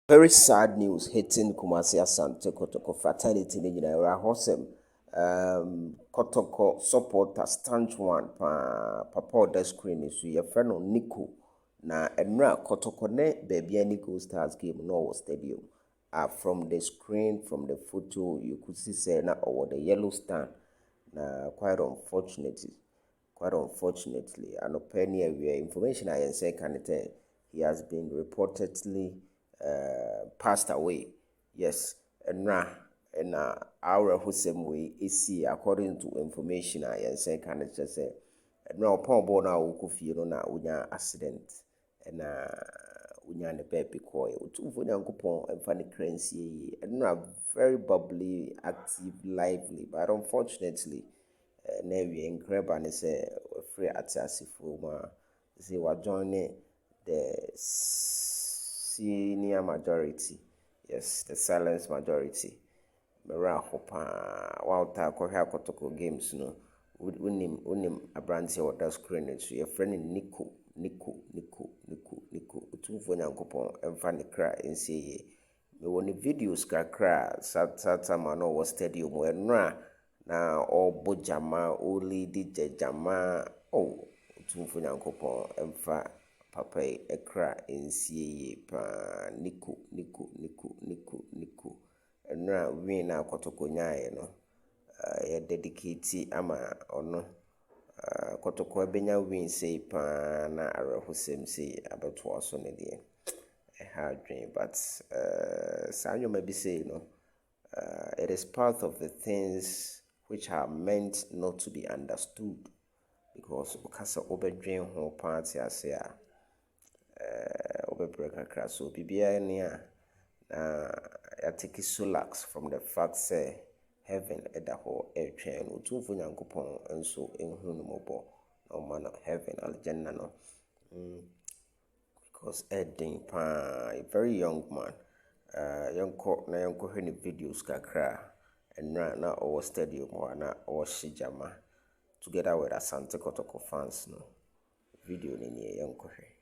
Very sad news hitting Kumasi Asante Kotoko fraternity ni nyina era hosem. Kotoko supporter Staunch one papa on the screen is your friend on Nico. Na enra Kotoko ne baby Nico Stars game no stadium. From the screen, from the photo, you could see say na over the yellow stand. Na quite unfortunately, and penny where information I say can tell he has been reportedly passed away. Yes, and now our Hussein way is according to information I say can just say now upon board now could na unya accident and unya the baby koi to Funyankupon and funny currency and now very bubbly, active, lively, but unfortunately na wie nkreba ne sɛ free atiasefo ma say we joining the senior majority, yes, the silence majority. Mera hopa wauta kohwa Kotoko games no unim abranti or that screen so your friend Nico utumfo nyankopon emfa ne kra ensie ye me woni videos kakra sat ma no was stadium enra na obo jama o lady jama utumfo nyankopon emfa papa ekra ensie ye pa Nico enra win na Kotoko nyae no ya dedicate ama ono Kotoko ebenya win say pa na arahusem say abeto aso ne de hard dream, but sanyo maybe say it is part of the things which are meant not to be understood, because ukasa obedwen ho party ase a obebreka so bibia ne a ya take solace from the fact say heaven edaho etwen utumfo nyankopon enso enhu no mobo no man heaven aljanna no because Edding a very young man young hwene videos kakra and na our stadium or na our shijama together with Asante Kotoko fans no video ni young hwe